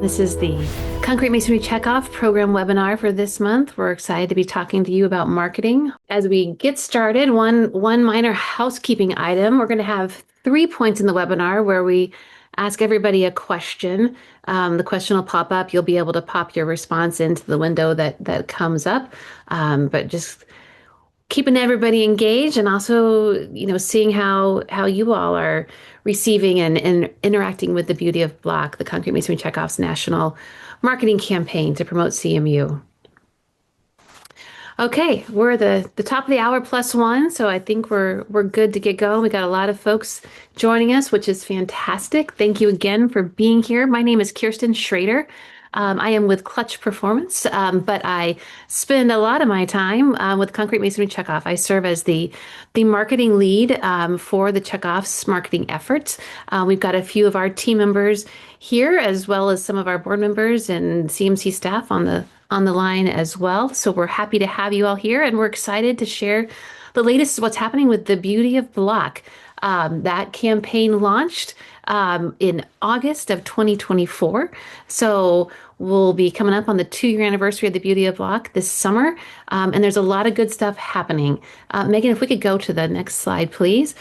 This is the Concrete Masonry Checkoff program webinar for this month. We're excited to be talking to you about marketing. As we get started, one minor housekeeping item. We're going to have 3 points in the webinar where we ask everybody a question. The question will pop up. You'll be able to pop your response into the window that comes up. But just keeping everybody engaged and also, seeing how you all are receiving and interacting with the Beauty of Block, the Concrete Masonry Checkoff's national marketing campaign to promote CMU. Okay, we're the top of the hour +1, so I think we're good to get going. We got a lot of folks joining us, which is fantastic. Thank you again for being here. My name is Kirsten Schrader. I am with Clutch Performance, but I spend a lot of my time with Concrete Masonry Checkoff. I serve as the marketing lead for the Checkoff's marketing efforts. We've got a few of our team members here, as well as some of our board members and CMC staff on the line as well. So we're happy to have you all here, and we're excited to share the latest what's happening with the Beauty of Block. That campaign launched in August of 2024. So we'll be coming up on the 2-year anniversary of the Beauty of Block this summer. And there's a lot of good stuff happening. Megan, if we could go to the next slide, please.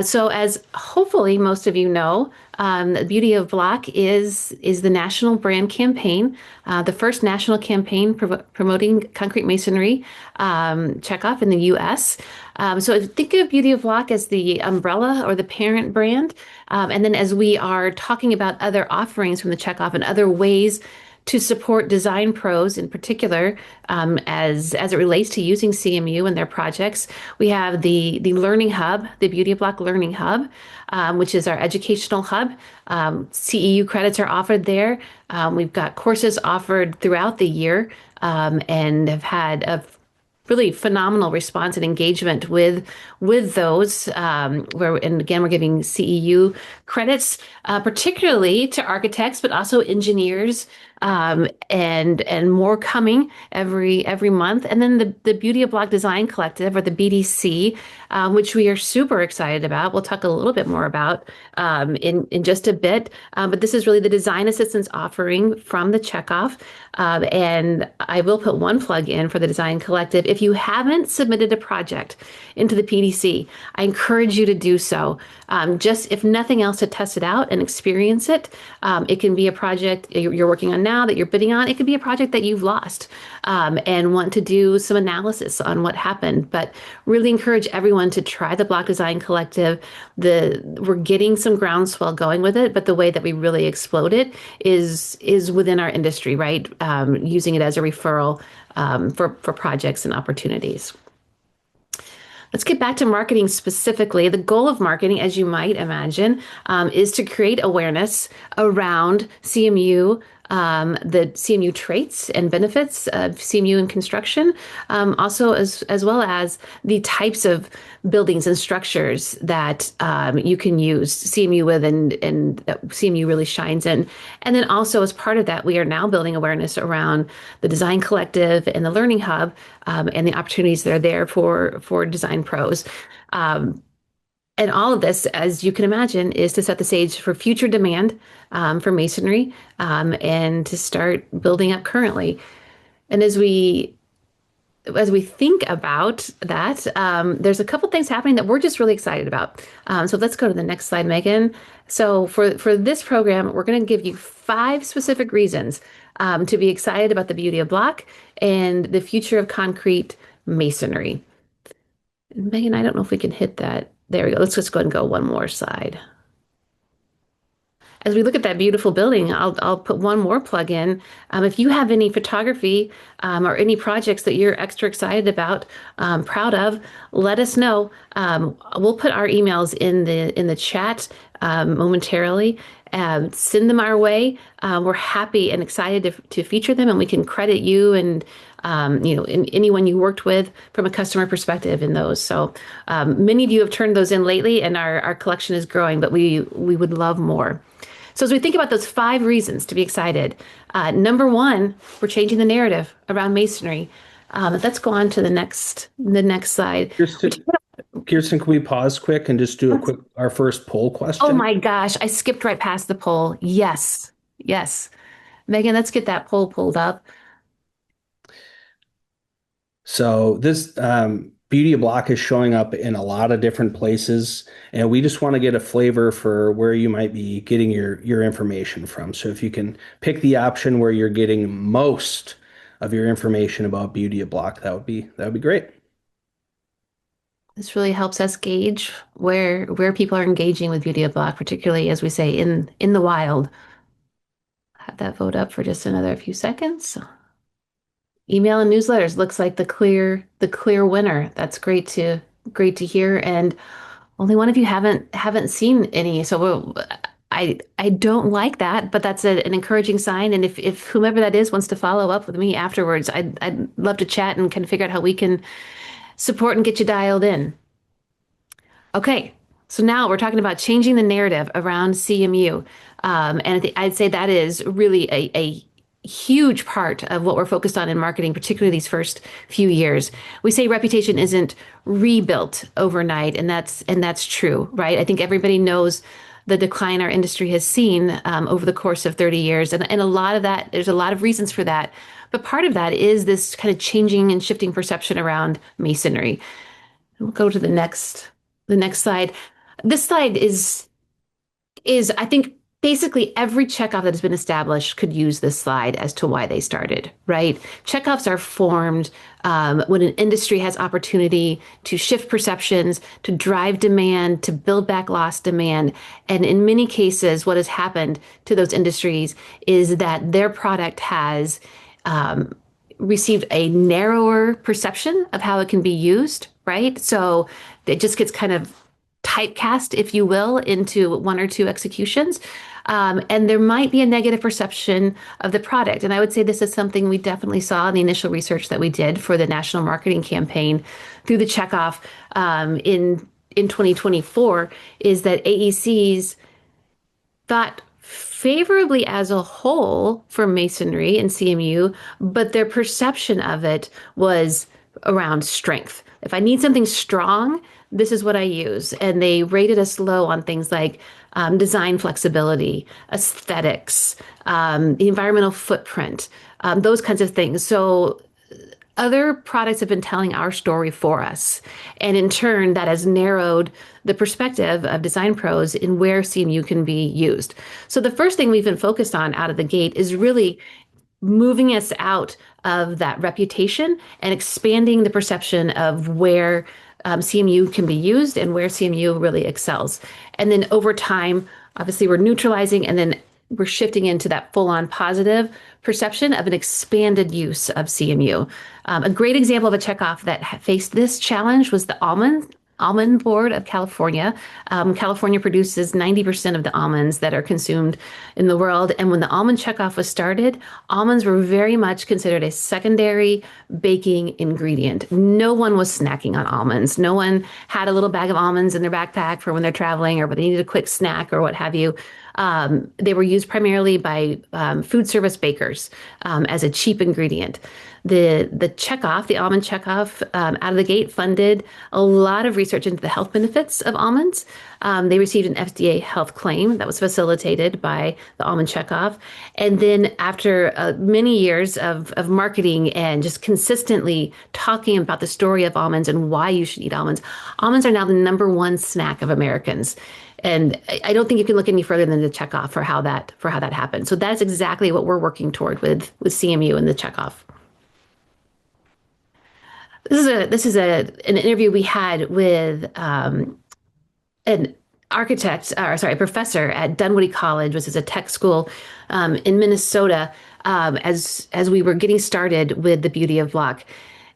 So as hopefully most of you know, the Beauty of Block is the national brand campaign, the first national campaign promoting concrete masonry checkoff in the U.S. So think of Beauty of Block as the umbrella or the parent brand. And then as we are talking about other offerings from the checkoff and other ways to support design pros in particular, as it relates to using CMU and their projects. We have the Learning Hub, the Beauty of Block Learning Hub, which is our educational hub. CEU credits are offered there. We've got courses offered throughout the year, and have had a really phenomenal response and engagement with those. And again, we're giving CEU credits, particularly to architects, but also engineers, and more coming every month. And then the Beauty of Block Design Collective, or the BDC, which we are super excited about. We'll talk a little bit more about in just a bit. But this is really the design assistance offering from the Checkoff. And I will put one plug in for the Design Collective. If you haven't submitted a project into the PDC, I encourage you to do so. Just if nothing else, to test it out and experience it. It can be a project you're working on now that you're bidding on. It could be a project that you've lost and want to do some analysis on what happened. But really encourage everyone to try the Block Design Collective. We're getting some groundswell going with it, but the way that we really explode it is within our industry, right? Using it as a referral for projects and opportunities. Let's get back to marketing specifically. The goal of marketing, as you might imagine, is to create awareness around CMU, the CMU traits and benefits of CMU in construction, also as well as the types of buildings and structures that you can use CMU with and that CMU really shines in. And then also as part of that, we are now building awareness around the Design Collective and the Learning Hub, and the opportunities that are there for design pros. And all of this, as you can imagine, is to set the stage for future demand for masonry, and to start building up currently. And as we think about that, there's a couple things happening that we're just really excited about. So let's go to the next slide, Megan. So for this program, we're going to give you 5 specific reasons to be excited about the Beauty of Block and the future of concrete masonry. Megan, I don't know if we can hit that. There we go. Let's just go ahead and go one more slide. As we look at that beautiful building, I'll put one more plug in. If you have any photography or any projects that you're extra excited about, proud of, let us know. We'll put our emails in the chat momentarily. Send them our way. We're happy and excited to feature them, and we can credit you and anyone you worked with from a customer perspective in those. So many of you have turned those in lately, and our collection is growing, but we would love more. So as we think about those 5 reasons to be excited, number 1, we're changing the narrative around masonry. Let's go on to the next slide. Kirsten, can we pause quick and just do our first poll question? Oh my gosh, I skipped right past the poll. Yes. Megan, let's get that poll pulled up. So this Beauty of Block is showing up in a lot of different places, and we just want to get a flavor for where you might be getting your information from. So if you can pick the option where you're getting most of your information about Beauty of Block, that would be great. This really helps us gauge where people are engaging with Beauty of Block, particularly as we say in the wild. Have that vote up for just another few seconds. Email and newsletters looks like the clear winner. That's great to hear. And only one of you haven't seen any. So I don't like that, but that's an encouraging sign. And if whomever that is wants to follow up with me afterwards, I'd love to chat and kind of figure out how we can support and get you dialed in. Okay, so now we're talking about changing the narrative around CMU. And I'd say that is really a huge part of what we're focused on in marketing, particularly these first few years. We say reputation isn't rebuilt overnight, and that's true, right? I think everybody knows the decline our industry has seen over the course of 30 years. And a lot of that, there's a lot of reasons for that. But part of that is this kind of changing and shifting perception around masonry. We'll go to the next slide. This slide is I think basically every checkoff that has been established could use this slide as to why they started, right? Checkoffs are formed when an industry has opportunity to shift perceptions, to drive demand, to build back lost demand. And in many cases, what has happened to those industries is that their product has received a narrower perception of how it can be used, right? So it just gets kind of typecast, if you will, into one or two executions. And there might be a negative perception of the product. And I would say this is something we definitely saw in the initial research that we did for the national marketing campaign through the checkoff in 2024, is that AECs thought favorably as a whole for masonry and CMU, but their perception of it was around strength. If I need something strong, this is what I use. And they rated us low on things like design flexibility, aesthetics, the environmental footprint, those kinds of things. So other products have been telling our story for us. And in turn, that has narrowed the perspective of design pros in where CMU can be used. So the first thing we've been focused on out of the gate is really moving us out of that reputation and expanding the perception of where CMU can be used and where CMU really excels. And then over time, obviously, we're neutralizing and then we're shifting into that full-on positive perception of an expanded use of CMU. A great example of a checkoff that faced this challenge was the almond board of California. California produces 90% of the almonds that are consumed in the world. And when the almond checkoff was started, almonds were very much considered a secondary baking ingredient. No one was snacking on almonds. No one had a little bag of almonds in their backpack for when they're traveling or when they needed a quick snack or what have you. They were used primarily by food service bakers as a cheap ingredient. The checkoff, the almond checkoff, out of the gate funded a lot of research into the health benefits of almonds. They received an FDA health claim that was facilitated by the almond checkoff. And then after many years of marketing and just consistently talking about the story of almonds and why you should eat almonds, almonds are now the number one snack of Americans. And I don't think you can look any further than the checkoff for how that happened. So that's exactly what we're working toward with CMU and the checkoff. An interview we had with an a professor at Dunwoody College, which is a tech school in Minnesota, as we were getting started with the Beauty of Block.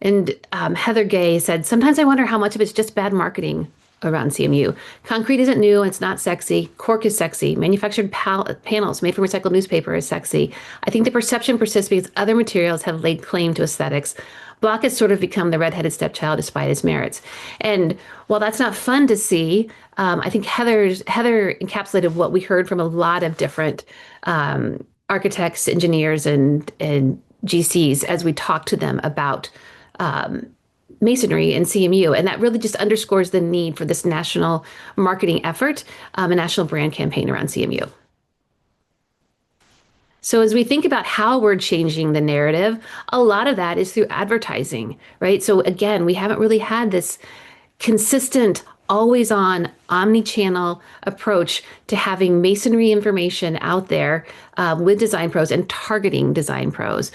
And Heather Gay said, "Sometimes I wonder how much of it's just bad marketing around CMU. Concrete isn't new. It's not sexy. Cork is sexy. Manufactured panels made from recycled newspaper is sexy. I think the perception persists because other materials have laid claim to aesthetics. Block has sort of become the redheaded stepchild despite its merits." And while that's not fun to see, I think Heather encapsulated what we heard from a lot of different architects, engineers, and GCs as we talked to them about masonry and CMU. And that really just underscores the need for this national marketing effort, a national brand campaign around CMU. So as we think about how we're changing the narrative, a lot of that is through advertising, right? So again, we haven't really had this consistent, always on, omni-channel approach to having masonry information out there with design pros and targeting design pros.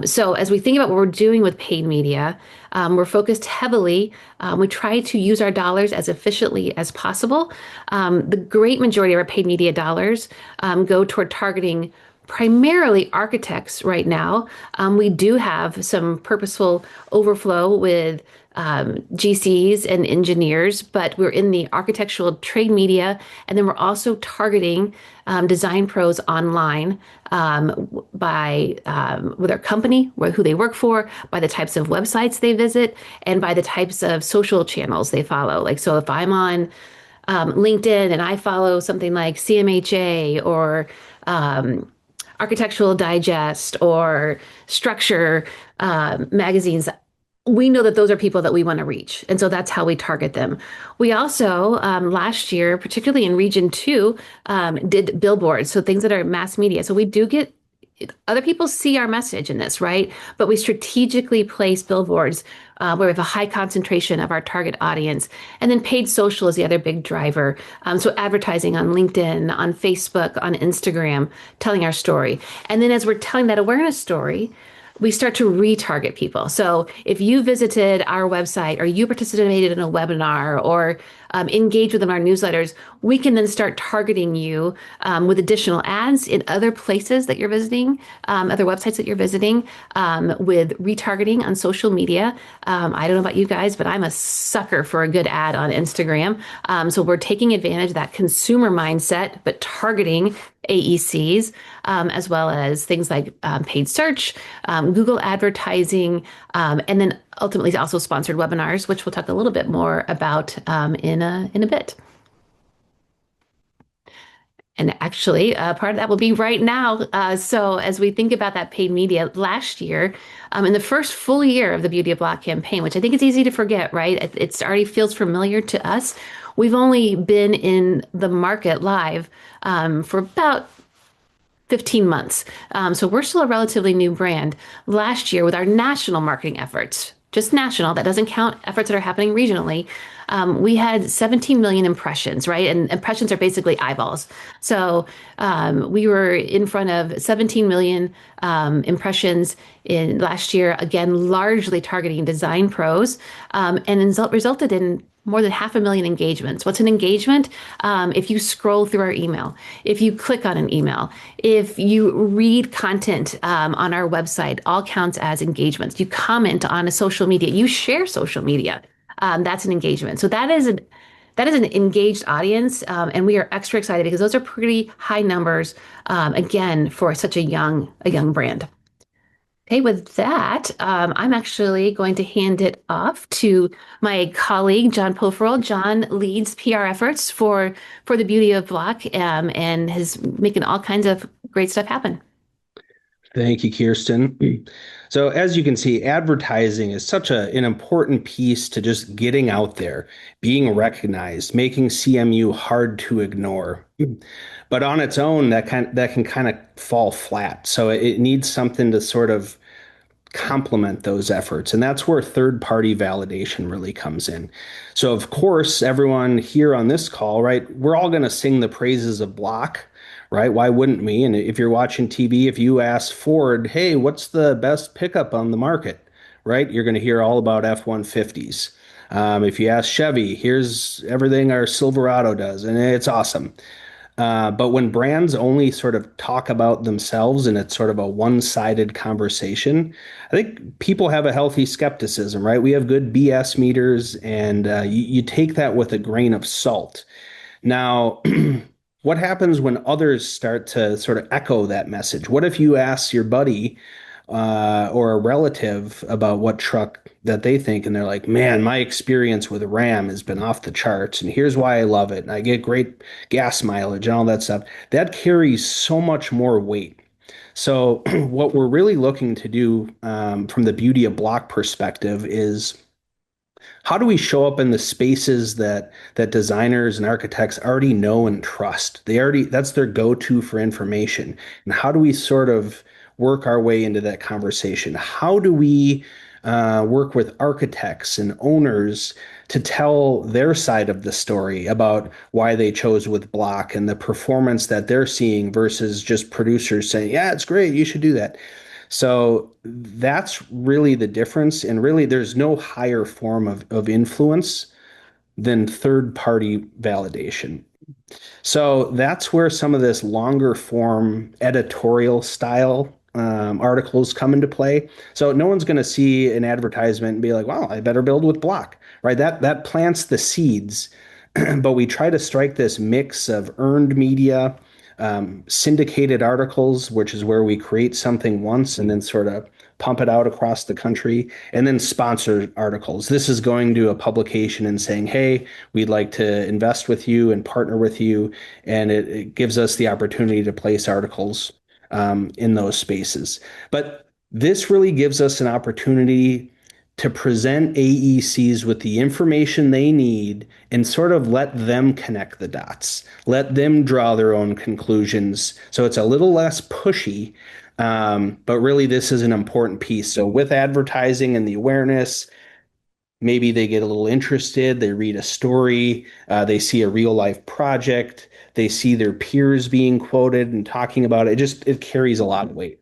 So as we think about what we're doing with paid media, we're focused heavily. We try to use our dollars as efficiently as possible. The great majority of our paid media dollars go toward targeting primarily architects right now. We do have some purposeful overflow with GCs and engineers, but we're in the architectural trade media, and then we're also targeting design pros online by with their company, who they work for, by the types of websites they visit, and by the types of social channels they follow. Like, so if I'm on LinkedIn and I follow something like CMHA or Architectural Digest or Structure magazines, we know that those are people that we want to reach. And so that's how we target them. We also, last year, particularly in Region 2, did billboards, so things that are mass media. So we do get other people see our message in this, right? But we strategically place billboards where we have a high concentration of our target audience. And then paid social is the other big driver. So advertising on LinkedIn, on Facebook, on Instagram, telling our story. And then as we're telling that awareness story, we start to retarget people. So if you visited our website or you participated in a webinar or engaged with our newsletters, we can then start targeting you with additional ads in other places that you're visiting, other websites that you're visiting, with retargeting on social media. I don't know about you guys, but I'm a sucker for a good ad on Instagram. So we're taking advantage of that consumer mindset, but targeting AECs, as well as things like paid search, Google advertising, and then ultimately also sponsored webinars, which we'll talk a little bit more about in a bit. And actually, part of that will be right now. So as we think about that paid media last year, in the first full year of the Beauty of Black campaign, which I think it's easy to forget, right? It's already feels familiar to us. We've only been in the market live for about 15 months. So we're still a relatively new brand. Last year, with our national marketing efforts, just national, that doesn't count efforts that are happening regionally, we had 17 million impressions, right? And impressions are basically eyeballs. So we were in front of 17 million impressions in last year, again, largely targeting design pros, and resulted in more than 500,000 engagements. What's an engagement? If you scroll through our email, if you click on an email, if you read content on our website, all counts as engagements. You comment on a social media, you share social media. That's an engagement. So that is an engaged audience, and we are extra excited because those are pretty high numbers, again, for such a young brand. Okay, with that, I'm actually going to hand it off to my colleague, John Pofferl. John leads PR efforts for the Beauty of Block, and is making all kinds of great stuff happen. Thank you, Kirsten. So, as you can see, advertising is such an important piece to just getting out there, being recognized, making CMU hard to ignore. But on its own, that can kind of fall flat. So it needs something to sort of complement those efforts. And that's where third party validation really comes in. So, of course, everyone here on this call, right, we're all going to sing the praises of Block, right? Why wouldn't we? And if you're watching TV, if you ask Ford, hey, what's the best pickup on the market, right? You're going to hear all about F-150s. If you ask Chevy, here's everything our Silverado does, and it's awesome. But when brands only sort of talk about themselves and it's sort of a one-sided conversation, I think people have a healthy skepticism, right? We have good BS meters, and you take that with a grain of salt. Now, what happens when others start to sort of echo that message? What if you ask your buddy or a relative about what truck that they think, and they're like, man, my experience with Ram has been off the charts, and here's why I love it, and I get great gas mileage and all that stuff. That carries so much more weight. So what we're really looking to do from the Beauty of Block perspective is how do we show up in the spaces that designers and architects already know and trust? They already that's their go-to for information. And how do we sort of work our way into that conversation? How do we work with architects and owners to tell their side of the story about why they chose with block and the performance that they're seeing versus just producers saying, yeah, it's great, you should do that. So that's really the difference. And really, there's no higher form of influence than third party validation. So that's where some of this longer form editorial style articles come into play. So no one's going to see an advertisement and be like, "Wow, I better build with block," right? That plants the seeds, but we try to strike this mix of earned media, syndicated articles, which is where we create something once and then sort of pump it out across the country, and then sponsored articles. This is going to a publication and saying, hey, we'd like to invest with you and partner with you. And it gives us the opportunity to place articles in those spaces. But this really gives us an opportunity to present AECs with the information they need and sort of let them connect the dots, let them draw their own conclusions. So it's a little less pushy, but really this is an important piece. So with advertising and the awareness, maybe they get a little interested, they read a story, they see a real life project, they see their peers being quoted and talking about it. It carries a lot of weight.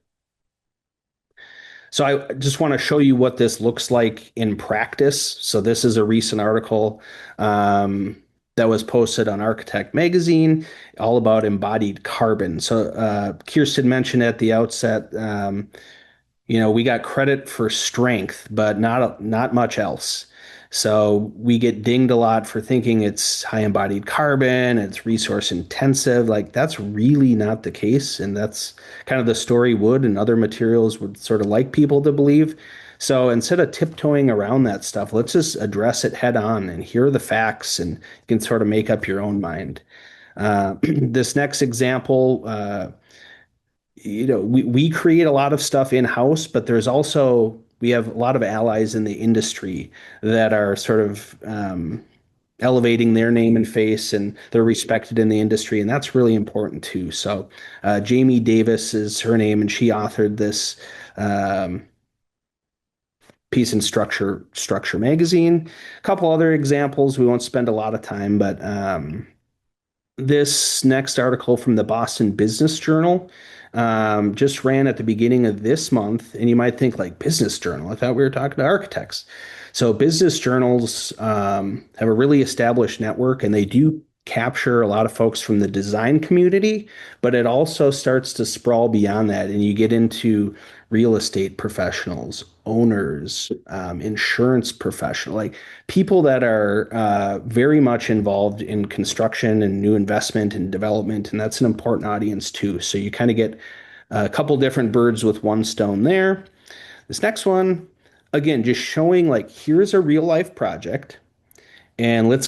So I just want to show you what this looks like in practice. So this is a recent article that was posted on Architect Magazine, all about embodied carbon. So Kirsten mentioned at the outset, we got credit for strength, but not much else. So we get dinged a lot for thinking it's high embodied carbon, it's resource intensive. Like that's really not the case. And that's kind of the story wood and other materials would sort of like people to believe. So instead of tiptoeing around that stuff, let's just address it head on and hear the facts and you can sort of make up your own mind. This next example, we create a lot of stuff in house, but we have a lot of allies in the industry that are sort of elevating their name and face, and they're respected in the industry, and that's really important too. So, Jamie Davis is her name, and she authored this piece in Structure Magazine. A couple other examples. We won't spend a lot of time, but this next article from the Boston Business Journal just ran at the beginning of this month. And you might think, like, business journal. I thought we were talking to architects. So, business journals have a really established network and they do capture a lot of folks from the design community, but it also starts to sprawl beyond that. And you get into real estate professionals, owners, insurance professionals, like people that are very much involved in construction and new investment and development. And that's an important audience too. So you kind of get a couple different birds with one stone there. This next one, again, just showing like, here's a real life project. And let's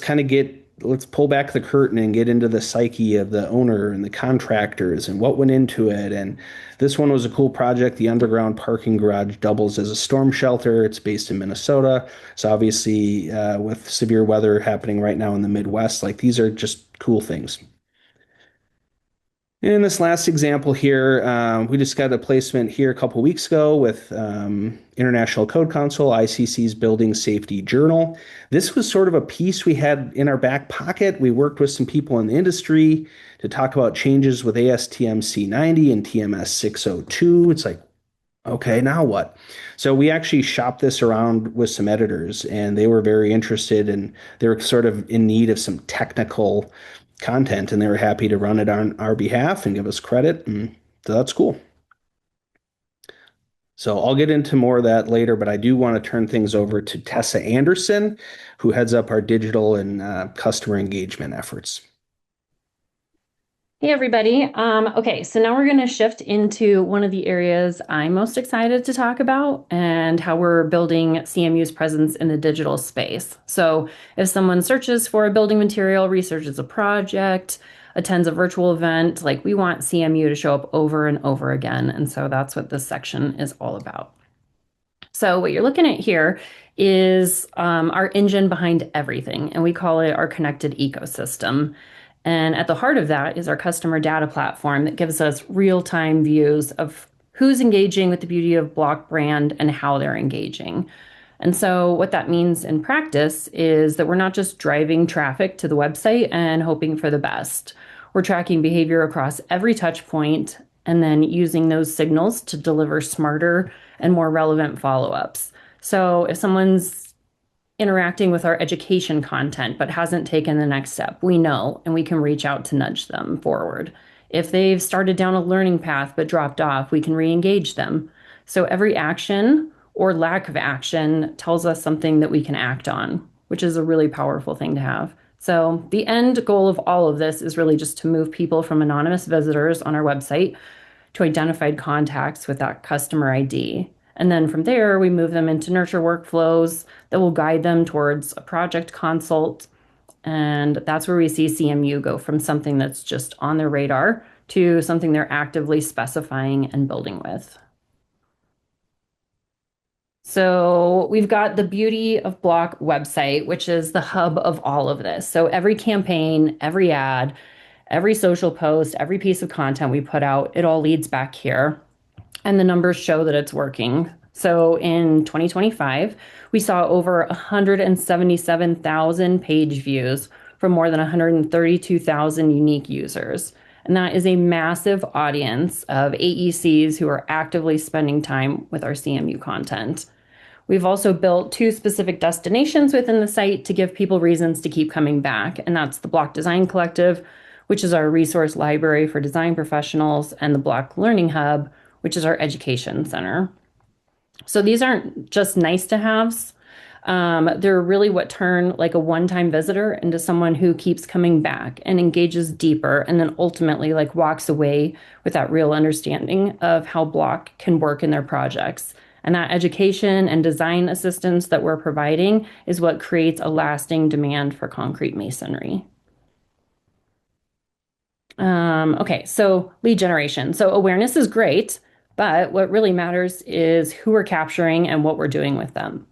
pull back the curtain and get into the psyche of the owner and the contractors and what went into it. And this one was a cool project. The underground parking garage doubles as a storm shelter. It's based in Minnesota. So obviously, with severe weather happening right now in the Midwest, like these are just cool things. In this last example here, we just got a placement here a couple weeks ago with International Code Council, ICC's Building Safety Journal. This was sort of a piece we had in our back pocket. We worked with some people in the industry to talk about changes with ASTM C90 and TMS 602. It's like, okay, now what? So we actually shopped this around with some editors, and they were very interested, and they were sort of in need of some technical content, and they were happy to run it on our behalf and give us credit, and so that's cool. So I'll get into more of that later, but I do want to turn things over to Tessa Anderson, who heads up our digital and customer engagement efforts. Hey everybody. Okay, so now we're going to shift into one of the areas I'm most excited to talk about and how we're building CMU's presence in the digital space. So if someone searches for a building material, researches a project, attends a virtual event, like we want CMU to show up over and over again. And so that's what this section is all about. So what you're looking at here is our engine behind everything, and we call it our connected ecosystem. And at the heart of that is our customer data platform that gives us real-time views of who's engaging with the Beauty of Block brand and how they're engaging. And so what that means in practice is that we're not just driving traffic to the website and hoping for the best. We're tracking behavior across every touch point and then using those signals to deliver smarter and more relevant follow-ups. So if someone's interacting with our education content but hasn't taken the next step, we know and we can reach out to nudge them forward. If they've started down a learning path but dropped off, we can re-engage them. So every action or lack of action tells us something that we can act on, which is a really powerful thing to have. So the end goal of all of this is really just to move people from anonymous visitors on our website to identified contacts with that customer ID. And then from there, we move them into nurture workflows that will guide them towards a project consult. And that's where we see CMU go from something that's just on their radar to something they're actively specifying and building with. So we've got the Beauty of Block website, which is the hub of all of this. So every campaign, every ad, every social post, every piece of content we put out, it all leads back here. And the numbers show that it's working. So in 2025, we saw over 177,000 page views from more than 132,000 unique users. And that is a massive audience of AECs who are actively spending time with our CMU content. We've also built 2 specific destinations within the site to give people reasons to keep coming back, and that's the Block Design Collective, which is our resource library for design professionals, and the Block Learning Hub, which is our education center. So these aren't just nice to haves. They're really what turn like a one-time visitor into someone who keeps coming back and engages deeper and then ultimately like walks away with that real understanding of how Block can work in their projects. And that education and design assistance that we're providing is what creates a lasting demand for concrete masonry. Okay, so lead generation. So awareness is great, but what really matters is who we're capturing and what we're doing with them.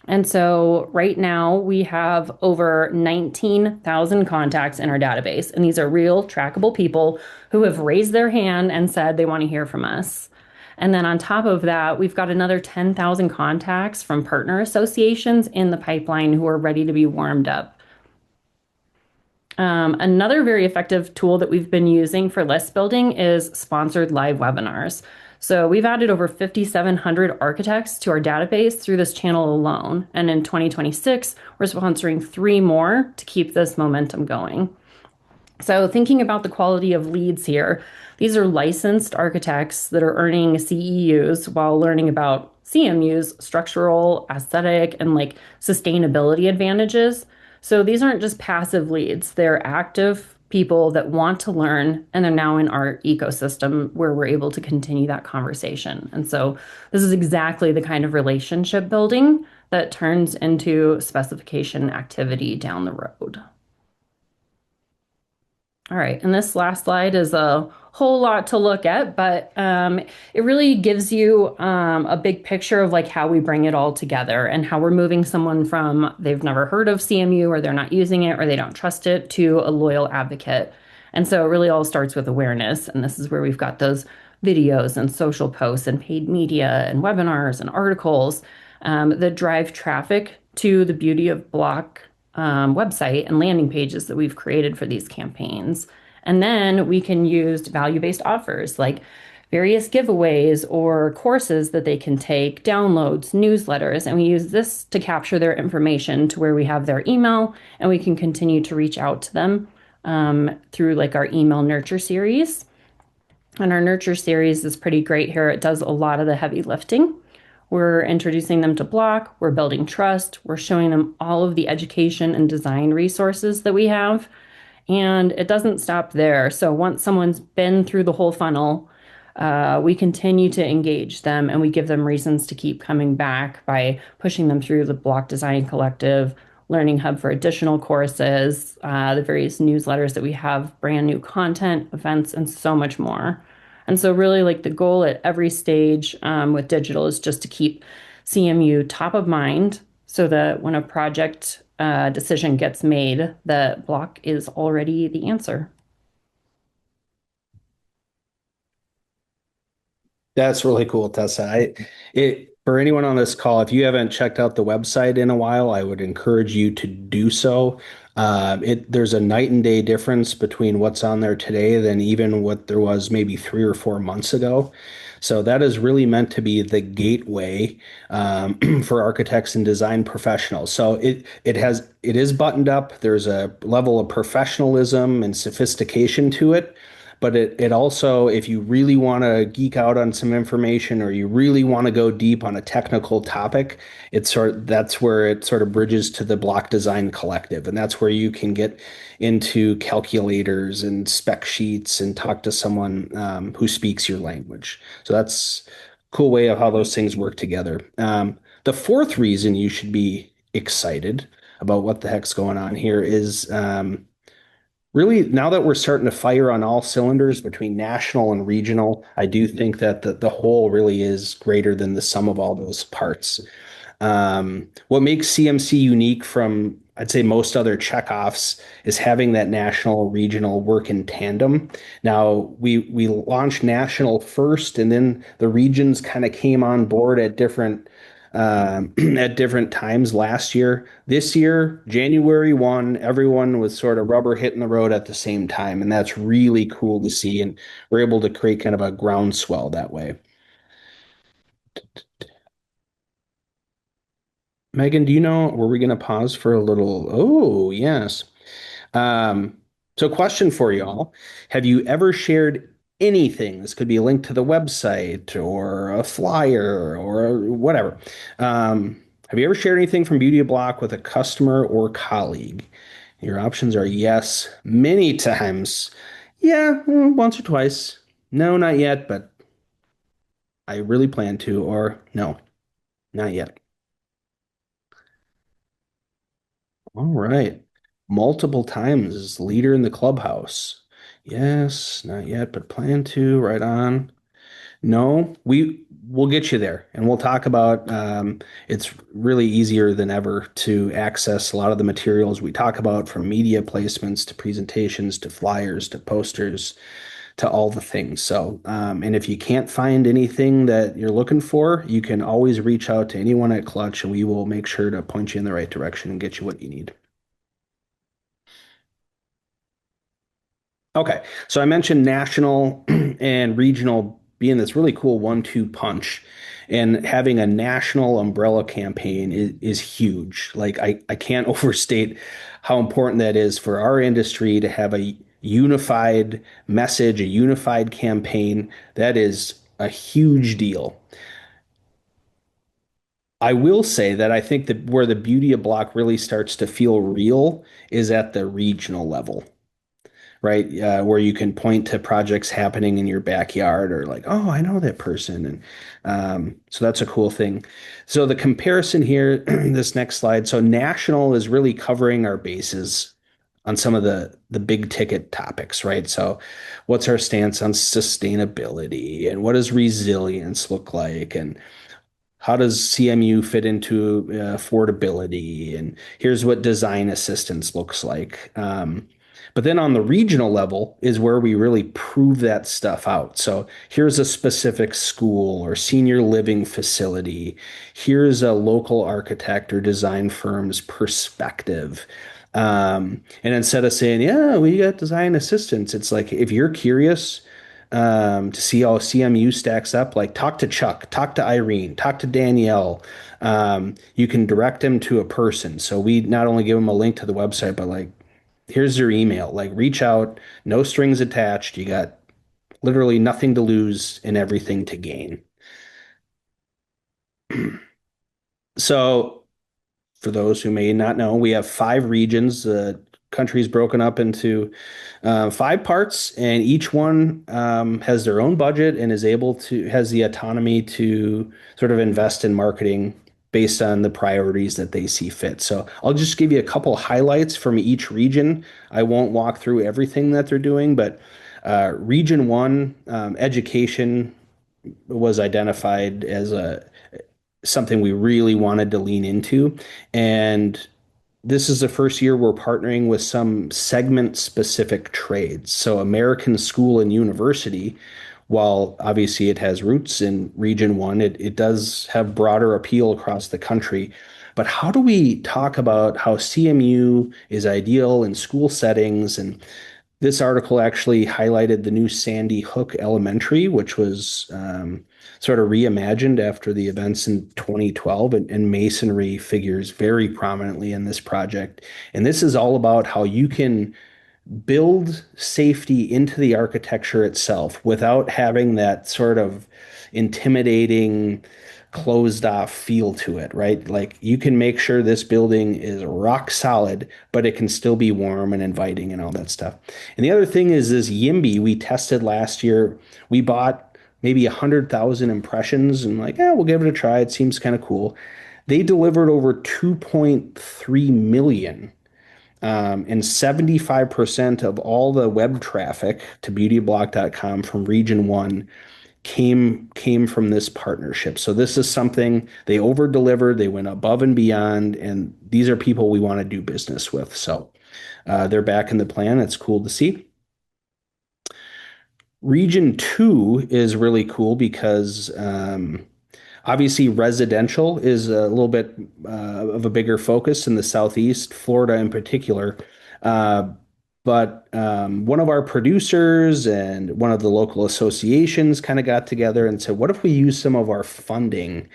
And so right now we have over 19,000 contacts in our database, and these are real trackable people who have raised their hand and said they want to hear from us. And then on top of that, we've got another 10,000 contacts from partner associations in the pipeline who are ready to be warmed up. Another very effective tool that we've been using for list building is sponsored live webinars. So we've added over 5,700 architects to our database through this channel alone. And in 2026, we're sponsoring 3 more to keep this momentum going. So thinking about the quality of leads here, these are licensed architects that are earning CEUs while learning about CMU's structural, aesthetic, and like sustainability advantages. So these aren't just passive leads, they're active people that want to learn, and they're now in our ecosystem where we're able to continue that conversation. And so this is exactly the kind of relationship building that turns into specification activity down the road. All right, and this last slide is a whole lot to look at, but it really gives you a big picture of like how we bring it all together and how we're moving someone from they've never heard of CMU or they're not using it or they don't trust it to a loyal advocate. And so it really all starts with awareness, and this is where we've got those videos and social posts and paid media and webinars and articles that drive traffic to the Beauty of Block website and landing pages that we've created for these campaigns. And then we can use value-based offers like various giveaways or courses that they can take, downloads, newsletters, and we use this to capture their information to where we have their email and we can continue to reach out to them through like our email nurture series. And our nurture series is pretty great here. It does a lot of the heavy lifting. We're introducing them to Block, we're building trust, we're showing them all of the education and design resources that we have, and it doesn't stop there. So once someone's been through the whole funnel, we continue to engage them and we give them reasons to keep coming back by pushing them through the Block Design Collective, Learning Hub for additional courses, the various newsletters that we have, brand new content, events, and so much more. And so really like the goal at every stage with digital is just to keep CMU top of mind so that when a project decision gets made, the block is already the answer. That's really cool, Tessa. For anyone on this call, if you haven't checked out the website in a while, I would encourage you to do so. There's a night and day difference between what's on there today than even what there was maybe 3 or 4 months ago. So that is really meant to be the gateway for architects and design professionals. So it is buttoned up. There's a level of professionalism and sophistication to it. But it also, if you really want to geek out on some information or you really want to go deep on a technical topic, that's where it sort of bridges to the Block Design Collective. And that's where you can get into calculators and spec sheets and talk to someone who speaks your language. So that's a cool way of how those things work together. The fourth reason you should be excited about what the heck's going on here is really, now that we're starting to fire on all cylinders between national and regional, I do think that the whole really is greater than the sum of all those parts. What makes CMC unique from, I'd say, most other checkoffs is having that national regional work in tandem. Now, we launched national first, and then the regions kind of came on board at different at different times last year. This year, January 1, everyone was sort of rubber hitting the road at the same time, and that's really cool to see. And we're able to create kind of a groundswell that way. Megan, do you know, were we going to pause for a little? Oh, yes. Um, so question for you all. Have you ever shared anything? This could be a link to the website or a flyer or whatever. Have you ever shared anything from Beauty Block with a customer or colleague? Your options are yes, many times. Yeah, once or twice. No, not yet, but I really plan to, or no, not yet. All right. Multiple times as leader in the clubhouse. Yes, not yet, but plan to. Right on. No, we'll get you there, and we'll talk about. It's really easier than ever to access a lot of the materials we talk about, from media placements to presentations to flyers to posters to all the things. So, and if you can't find anything that you're looking for, you can always reach out to anyone at Clutch, and we will make sure to point you in the right direction and get you what you need. Okay, so I mentioned national and regional being this really cool 1-2 punch, and having a national umbrella campaign is huge. Like I can't overstate how important that is for our industry to have a unified message, a unified campaign. That is a huge deal. I will say that I think that where the beauty of block really starts to feel real is at the regional level, right? Where you can point to projects happening in your backyard, or like, oh, I know that person. And so that's a cool thing. So the comparison here, this next slide. So national is really covering our bases on some of the big ticket topics, right? So what's our stance on sustainability, and what does resilience look like? And how does CMU fit into affordability? And here's what design assistance looks like. But then on the regional level is where we really prove that stuff out. So here's a specific school or senior living facility. Here's a local architect or design firm's perspective. And instead of saying, yeah, we got design assistance, it's like, if you're curious, to see how CMU stacks up, like talk to Chuck, talk to Irene, talk to Danielle. You can direct them to a person. So we not only give them a link to the website, but like, here's their email. Like, reach out, no strings attached. You got literally nothing to lose and everything to gain. So for those who may not know, we have 5 regions. The country is broken up into 5 parts, and each one has their own budget and has the autonomy to sort of invest in marketing based on the priorities that they see fit. So I'll just give you a couple highlights from each region. I won't walk through everything that they're doing, but Region one, education was identified as a something we really wanted to lean into. And this is the first year we're partnering with some segment specific trades. So American School and University, while obviously it has roots in Region 1, it does have broader appeal across the country. But how do we talk about how CMU is ideal in school settings? And this article actually highlighted the new Sandy Hook Elementary, which was sort of reimagined after the events in 2012, and Masonry figures very prominently in this project. And this is all about how you can build safety into the architecture itself without having that sort of intimidating, closed off feel to it, right? Like you can make sure this building is rock solid, but it can still be warm and inviting and all that stuff. And the other thing is this YIMBY we tested last year. We bought maybe 100,000 impressions and like, yeah, we'll give it a try. It seems kind of cool. They delivered over 2.3 million and 75% of all the web traffic to beautyblock.com from Region 1 came from this partnership. So this is something they over delivered, they went above and beyond, and these are people we want to do business with. So they're back in the plan. It's cool to see. Region 2 is really cool because obviously, residential is a little bit of a bigger focus in the Southeast, Florida in particular. Uh, but one of our producers and one of the local associations kind of got together and said, what if we use some of our funding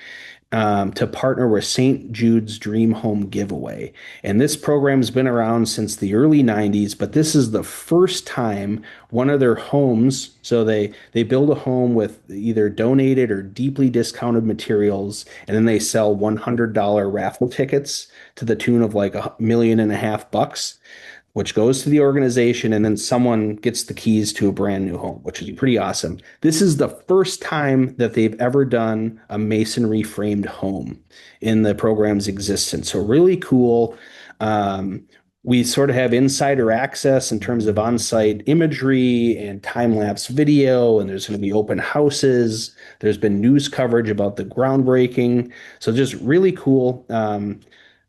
to partner with St. Jude's Dream Home Giveaway? And this program's been around since the early 90s, but this is the first time one of their homes, so they build a home with either donated or deeply discounted materials, and then they sell $100 raffle tickets to the tune of like $1.5 million, which goes to the organization, and then someone gets the keys to a brand new home, which is pretty awesome. This is the first time that they've ever done a masonry framed home in the program's existence. So really cool. We sort of have insider access in terms of on-site imagery and time-lapse video, and there's going to be open houses. There's been news coverage about the groundbreaking. So just really cool.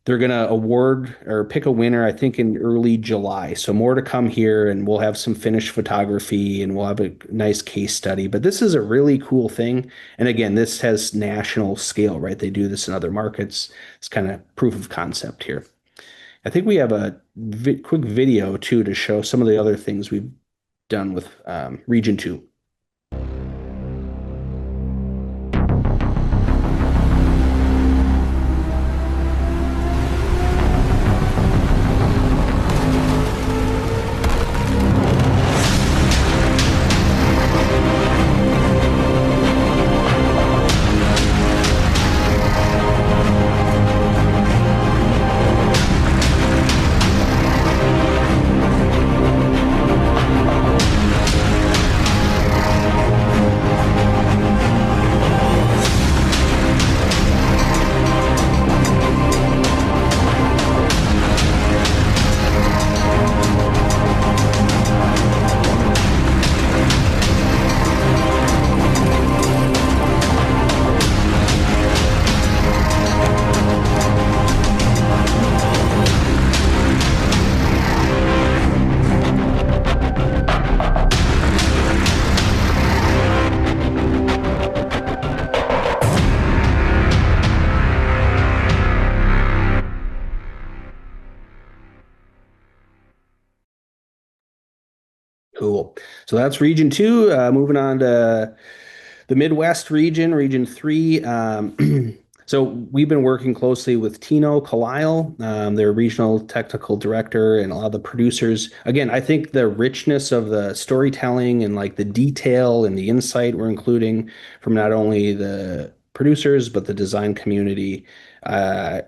They're going to award or pick a winner, I think, in early July. So more to come here, and we'll have some finished photography and we'll have a nice case study. But this is a really cool thing. And again, this has national scale, right? They do this in other markets. It's kind of proof of concept here. I think we have a quick video too to show some of the other things we've done with Region 2. Cool. So that's Region 2. Moving on to the Midwest region, Region 3. So we've been working closely with Tino Kalile, their regional technical director, and a lot of the producers. Again, I think the richness of the storytelling and like the detail and the insight we're including from not only the producers but the design community, uh,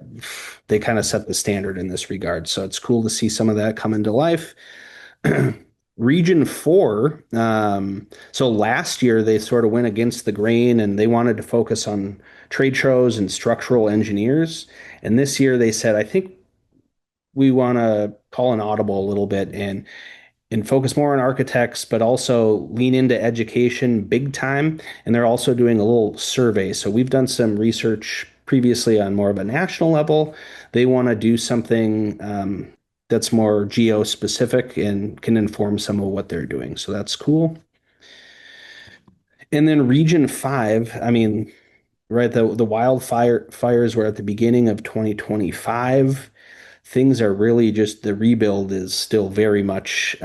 they kind of set the standard in this regard. So it's cool to see some of that come into life. Region 4, so last year they sort of went against the grain and they wanted to focus on trade shows and structural engineers. And this year they said, I think we want to call an audible a little bit and and focus more on architects, but also lean into education big time. And they're also doing a little survey. So we've done some research previously on more of a national level. They want to do something that's more geo specific and can inform some of what they're doing. So that's cool. And then Region 5, I mean, right, the fires were at the beginning of 2025. Things are really just the rebuild is still very much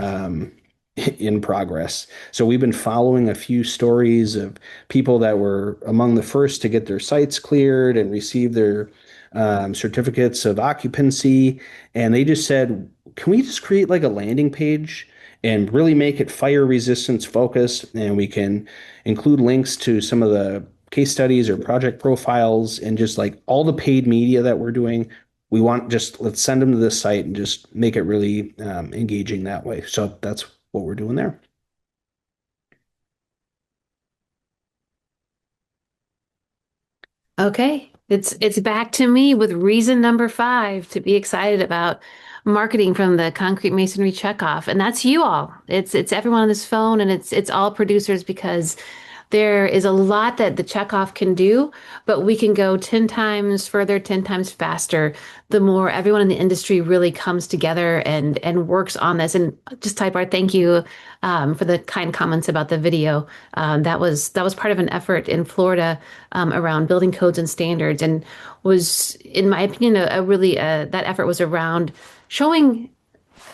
in progress. So we've been following a few stories of people that were among the first to get their sites cleared and receive their certificates of occupancy. And they just said, can we just create like a landing page and really make it fire resistance focused? And we can include links to some of the case studies or project profiles and just like all the paid media that we're doing. We want just let's send them to this site and just make it really engaging that way. So that's what we're doing there. Okay, it's back to me with reason number 5 to be excited about marketing from the Concrete Masonry Checkoff, and that's you all. It's everyone on this phone, and it's all producers because there is a lot that the checkoff can do, but we can go 10 times further, 10 times faster, the more everyone in the industry really comes together and works on this. And just type our thank you for the kind comments about the video. That was part of an effort in Florida around building codes and standards, and was, in my opinion, a really that effort was around showing.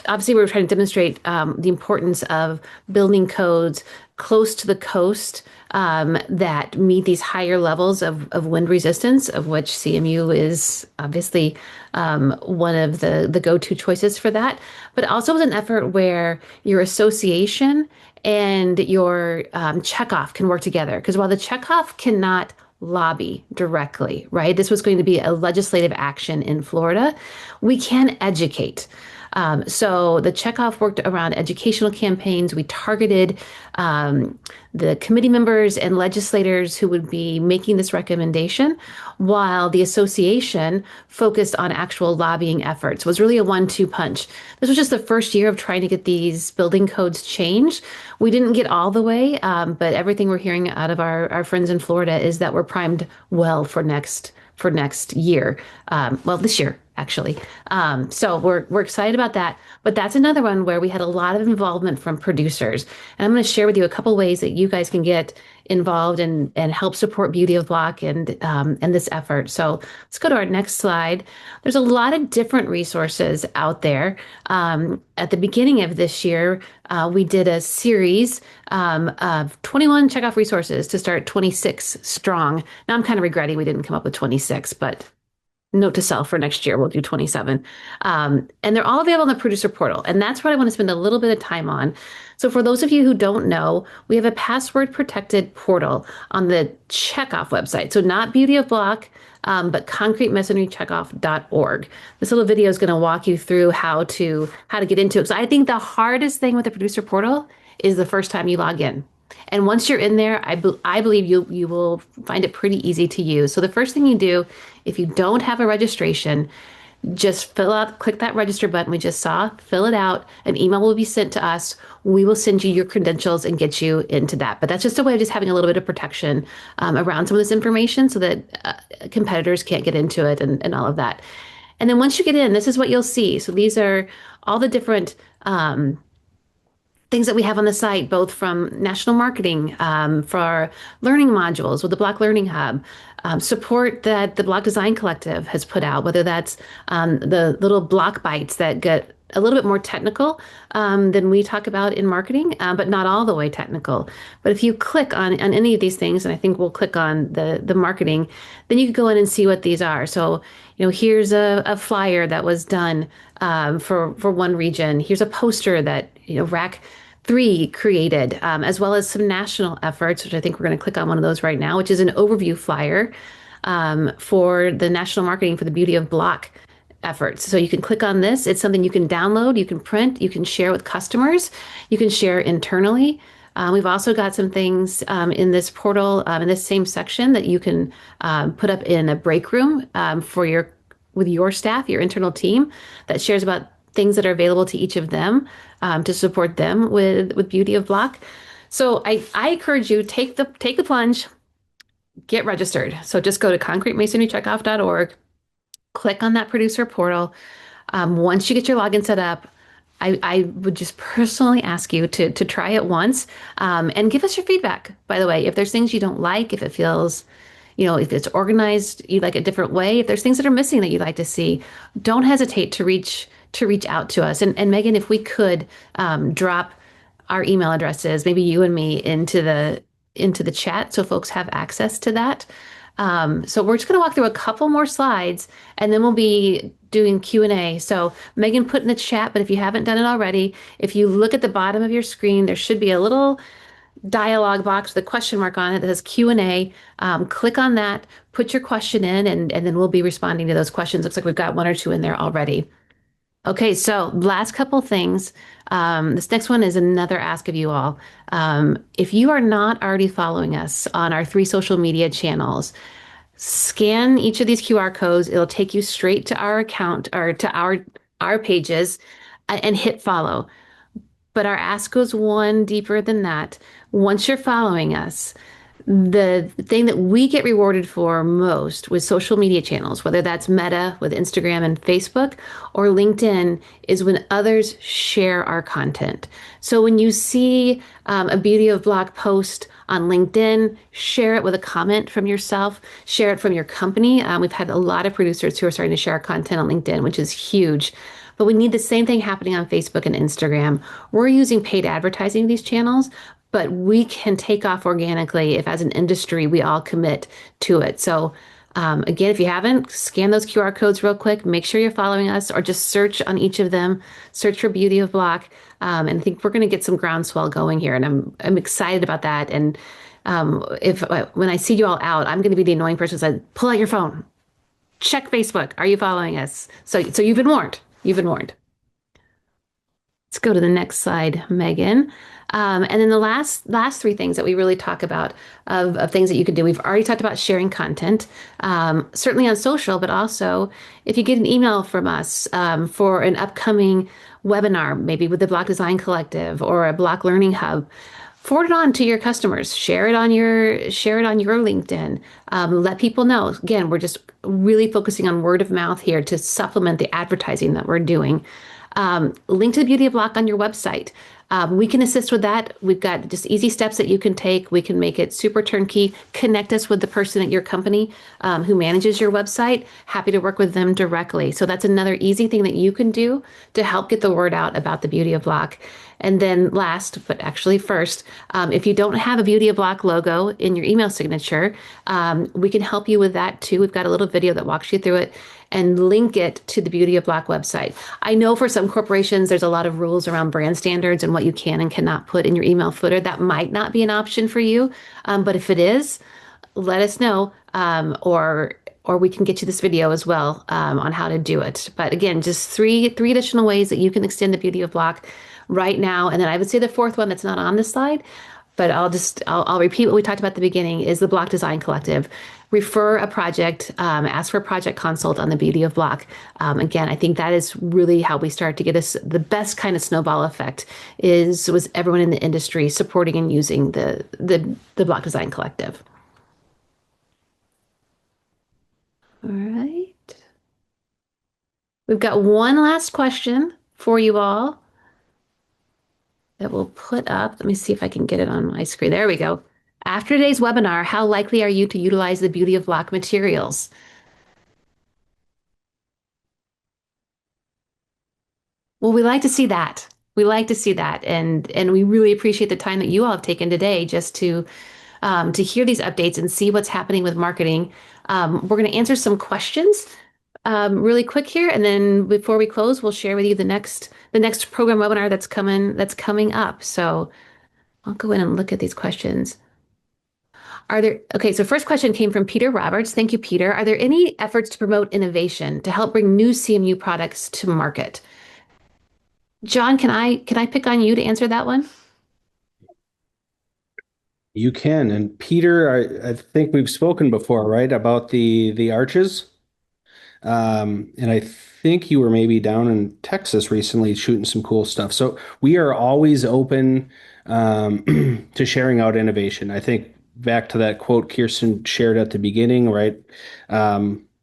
Obviously, we were trying to demonstrate the importance of building codes close to the coast that meet these higher levels of wind resistance, of which CMU is obviously one of the go-to choices for that. But also was an effort where your association and your checkoff can work together. Because while the checkoff cannot lobby directly, right? This was going to be a legislative action in Florida. We can educate. So the checkoff worked around educational campaigns. We targeted the committee members and legislators who would be making this recommendation, while the association focused on actual lobbying efforts. It was really a 1-2 punch. This was just the first year of trying to get these building codes changed. We didn't get all the way, but everything we're hearing out of our friends in Florida is that we're primed well for next year. Well, this year, actually. So we're excited about that. But that's another one where we had a lot of involvement from producers. And I'm going to share with you a couple ways that you guys can get involved and help support Beauty of Block and this effort. So let's go to our next slide. There's a lot of different resources out there. At the beginning of this year, we did a series of 21 checkoff resources to start 26 strong. Now I'm kind of regretting we didn't come up with 26, but note to self for next year, we'll do 27. And they're all available on the producer portal. And that's what I want to spend a little bit of time on. So for those of you who don't know, we have a password protected portal on the Checkoff website. So not Beauty of Block, but concretemasonrycheckoff.org. This little video is going to walk you through how to get into it. So I think the hardest thing with the producer portal is the first time you log in. And once you're in there, I believe you will find it pretty easy to use. So the first thing you do, if you don't have a registration, just click that register button we just saw, fill it out, an email will be sent to us. We will send you your credentials and get you into that. But that's just a way of just having a little bit of protection around some of this information so that competitors can't get into it and all of that. And then once you get in, this is what you'll see. So these are all the different things that we have on the site, both from national marketing, for our learning modules with the Block Learning Hub, support that the Block Design Collective has put out, whether that's the little block bites that get a little bit more technical than we talk about in marketing, but not all the way technical. But if you click on any of these things, and I think we'll click on the marketing, then you can go in and see what these are. So, here's a flyer that was done for one region. Here's a poster that, Rack 3 created, as well as some national efforts, which I think we're going to click on one of those right now, which is an overview flyer for the national marketing for the Beauty of Block efforts. So you can click on this. It's something you can download, you can print, you can share with customers, you can share internally. We've also got some things in this portal, in this same section, that you can put up in a break room with your staff, your internal team, that shares about things that are available to each of them to support them with Beauty of Block. So I encourage you take the plunge, get registered. So just go to concretemasonrycheckoff.org, click on that producer portal. Once you get your login set up, I would just personally ask you to try it once and give us your feedback. By the way, if there's things you don't like, if it feels, if it's organized, you like a different way, if there's things that are missing that you'd like to see, don't hesitate to reach out to us. And Megan, if we could drop our email addresses, maybe you and me into the chat so folks have access to that. So we're just going to walk through a couple more slides and then we'll be doing Q&A. So Megan put in the chat, but if you haven't done it already, if you look at the bottom of your screen, there should be a little dialog box with a question mark on it that says Q&A. Click on that, put your question in, and then we'll be responding to those questions. Looks like we've got one or two in there already. Okay, so last couple things. This next one is another ask of you all. If you are not already following us on our 3 social media channels, scan each of these QR codes. It'll take you straight to our account or to our pages and hit follow. But our ask goes one deeper than that. Once you're following us, the thing that we get rewarded for most with social media channels, whether that's Meta with Instagram and Facebook or LinkedIn, is when others share our content. So when you see a Beauty of Block post on LinkedIn, share it with a comment from yourself, share it from your company. We've had a lot of producers who are starting to share our content on LinkedIn, which is huge. But we need the same thing happening on Facebook and Instagram. We're using paid advertising in these channels, but we can take off organically if, as an industry, we all commit to it. So, again, if you haven't, scan those QR codes real quick. Make sure you're following us, or just search on each of them. Search for Beauty of Block, and I think we're going to get some groundswell going here, and I'm excited about that. And if when I see you all out, I'm going to be the annoying person who says, "Pull out your phone, check Facebook. Are you following us?" So you've been warned. You've been warned. Let's go to the next slide, Megan. And then the last three things that we really talk about of things that you can do. We've already talked about sharing content, certainly on social, but also if you get an email from us for an upcoming webinar, maybe with the Block Design Collective or a Block Learning Hub, forward it on to your customers. Share it on your LinkedIn. Let people know. Again, we're just really focusing on word of mouth here to supplement the advertising that we're doing. Link to the Beauty of Block on your website. We can assist with that. We've got just easy steps that you can take. We can make it super turnkey. Connect us with the person at your company who manages your website. Happy to work with them directly. So that's another easy thing that you can do to help get the word out about the Beauty of Block. And then last, but actually first, if you don't have a Beauty of Block logo in your email signature, we can help you with that too. We've got a little video that walks you through it and link it to the Beauty of Block website. I know for some corporations, there's a lot of rules around brand standards and what you can and cannot put in your email footer. That might not be an option for you. But if it is, let us know, or we can get you this video as well on how to do it. But again, just three additional ways that you can extend the Beauty of Block right now. And then I would say the fourth one that's not on this slide, but I'll repeat what we talked about at the beginning, is the Block Design Collective. Refer a project, ask for a project consult on the Beauty of Block. Again, I think that is really how we start to get us the best kind of snowball effect was everyone in the industry supporting and using the Block Design Collective. All right. We've got one last question for you all that we'll put up. Let me see if I can get it on my screen. There we go. After today's webinar, how likely are you to utilize the Beauty of Block materials? Well, we like to see that. We like to see that. And we really appreciate the time that you all have taken today just to hear these updates and see what's happening with marketing. We're going to answer some questions really quick here. And then before we close, we'll share with you the next program webinar that's coming up. So I'll go in and look at these questions. Okay, so first question came from Peter Roberts. Thank you, Peter. Are there any efforts to promote innovation to help bring new CMU products to market? John, can I pick on you to answer that one? You can. And Peter, I think we've spoken before, right, about the arches. And I think you were maybe down in Texas recently shooting some cool stuff. So we are always open to sharing out innovation. I think back to that quote Kirsten shared at the beginning, right?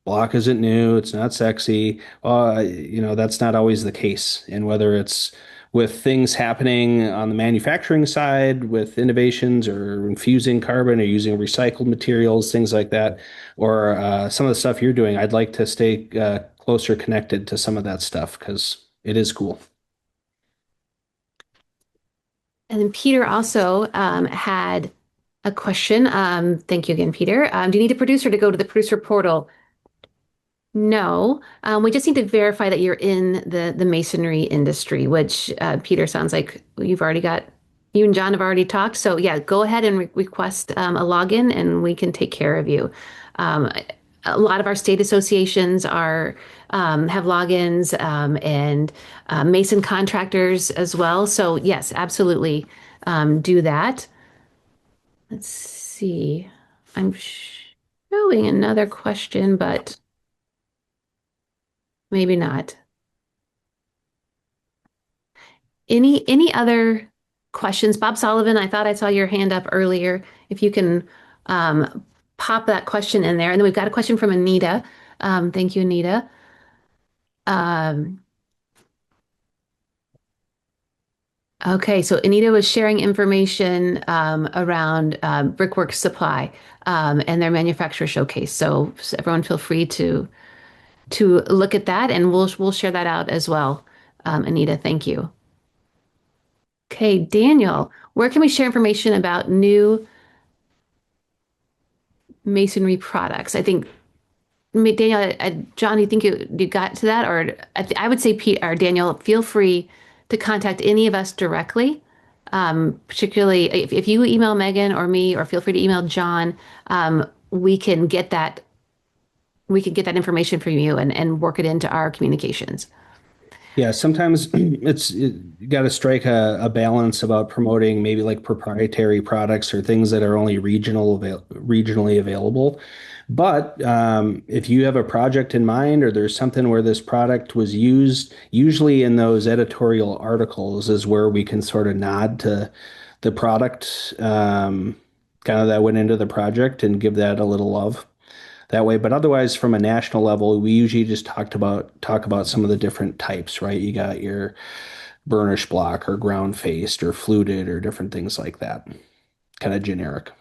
Block isn't new, it's not sexy. That's not always the case. And whether it's with things happening on the manufacturing side with innovations or infusing carbon or using recycled materials, things like that, or some of the stuff you're doing, I'd like to stay closer connected to some of that stuff because it is cool. And then Peter also had a question. Thank you again, Peter. Do you need a producer to go to the producer portal? No, we just need to verify that you're in the masonry industry, which Peter sounds like you've already got. You and John have already talked. So yeah, go ahead and request a login, and we can take care of you. Um, a lot of our state associations are have logins and mason contractors as well. So yes, absolutely do that. Let's see. I'm showing another question, but maybe not. Any other questions? Bob Sullivan, I thought I saw your hand up earlier. If you can pop that question in there. And then we've got a question from Anita. Thank you, Anita. Um, okay, so Anita was sharing information around Brickworks Supply and their manufacturer showcase. So everyone feel free to look at that, and we'll share that out as well. Anita, thank you. Okay, Daniel, where can we share information about new masonry products? I think Daniel, John, you think you got to that, or I would say Pete or Daniel, feel free to contact any of us directly. Particularly if you email Megan or me, or feel free to email John, we can get that information from you and work it into our communications. Yeah, sometimes you got to strike a balance about promoting maybe like proprietary products or things that are only regionally available. But if you have a project in mind or there's something where this product was used, usually in those editorial articles is where we can sort of nod to the product kind of that went into the project and give that a little love that way. But otherwise, from a national level, we usually just talk about some of the different types, right? You got your burnished block or ground faced or fluted or different things like that, kind of generic.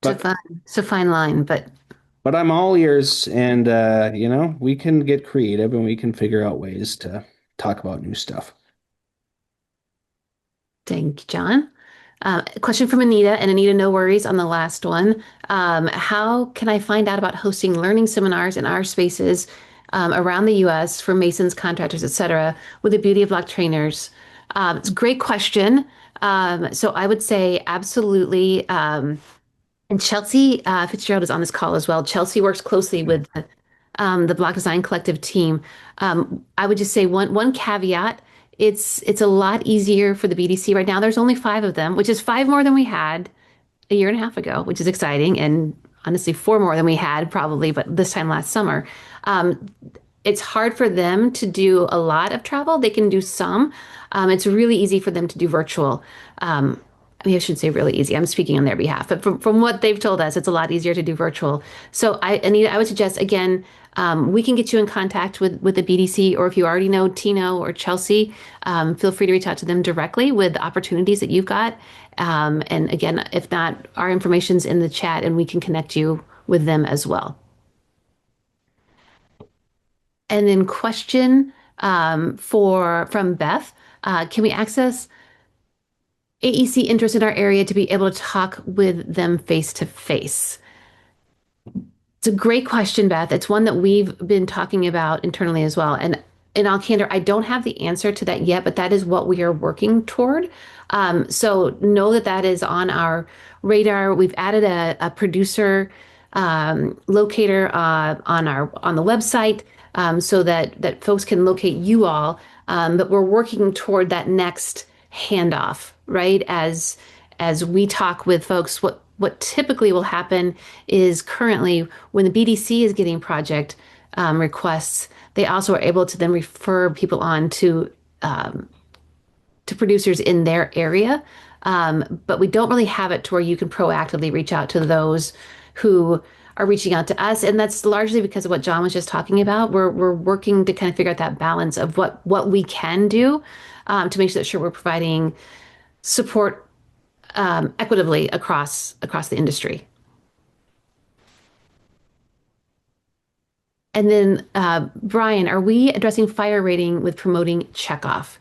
But It's a fine line, but but I'm all ears, and we can get creative and we can figure out ways to talk about new stuff. thank you, John. A question from Anita, and Anita, no worries on the last one. How can I find out about hosting learning seminars in our spaces around the U.S. for masons, contractors, et cetera, with the Beauty of Block trainers? It's a great question. So I would say absolutely. And Chelsea Fitzgerald is on this call as well. Chelsea works closely with the Block Design Collective team. I would just say one caveat. It's a lot easier for the BDC right now. There's only 5 of them, which is 5 more than we had a year and a half ago, which is exciting, and honestly 4 more than we had probably, but this time last summer. It's hard for them to do a lot of travel. They can do some. It's really easy for them to do virtual. I mean, I should say really easy. I'm speaking on their behalf, but from what they've told us, it's a lot easier to do virtual. So Anita, I would suggest again, we can get you in contact with the BDC, or if you already know Tino or Chelsea, feel free to reach out to them directly with opportunities that you've got. And again, if not, our information's in the chat, and we can connect you with them as well. And then question from Beth, can we access AEC interest in our area to be able to talk with them face to face? It's a great question, Beth. It's one that we've been talking about internally as well. And in all candor, I don't have the answer to that yet, but that is what we are working toward. So know that is on our radar. We've added a producer locator on the website so that folks can locate you all. But we're working toward that next handoff, right? As we talk with folks, what typically will happen is currently when the BDC is getting project, requests, they also are able to then refer people on to producers in their area. But we don't really have it to where you can proactively reach out to those who are reaching out to us. And that's largely because of what John was just talking about. We're working to kind of figure out that balance of what we can do to make sure we're providing support equitably across the industry. And then, Brian, are we addressing fire rating with promoting Checkoff?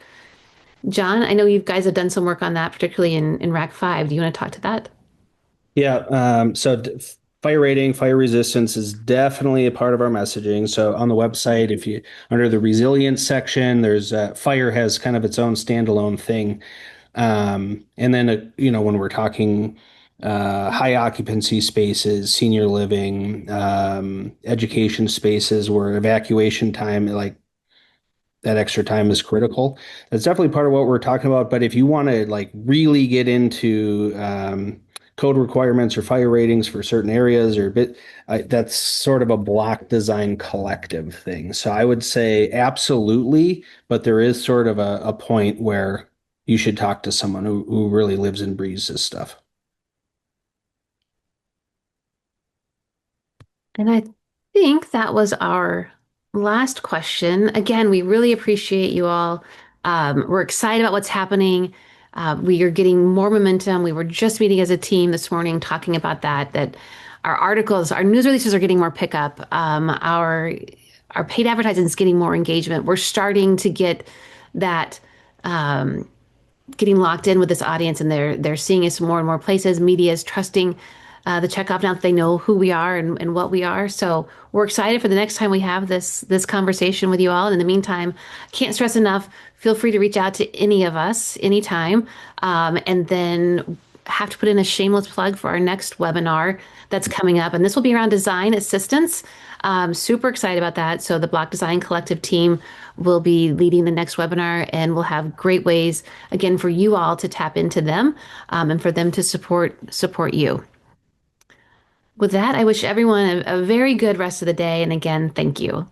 John, I know you guys have done some work on that, particularly in Rack 5. Do you want to talk to that? Yeah. Fire rating, fire resistance is definitely a part of our messaging. So on the website, if you under the resilience section, there's fire has kind of its own standalone thing. And then, when we're talking high occupancy spaces, senior living, education spaces where evacuation time, like that extra time is critical. That's definitely part of what we're talking about. But if you want to like really get into code requirements or fire ratings for certain areas or bit, that's sort of a block design collective thing. So I would say absolutely, but there is sort of a point where you should talk to someone who really lives and breathes this stuff. And I think that was our last question. Again, we really appreciate you all. We're excited about what's happening. We are getting more momentum. We were just meeting as a team this morning talking about that our articles, our news releases are getting more pickup. Our paid advertising is getting more engagement. We're starting to get that getting locked in with this audience, and they're seeing us more and more places. Media is trusting the Checkoff now that they know who we are and what we are. So we're excited for the next time we have this conversation with you all. And in the meantime, can't stress enough, feel free to reach out to any of us anytime. And then have to put in a shameless plug for our next webinar that's coming up. And this will be around design assistance. Super excited about that. So the Block Design Collective team will be leading the next webinar, and we'll have great ways, again, for you all to tap into them and for them to support you. With that, I wish everyone a very good rest of the day. And again, thank you.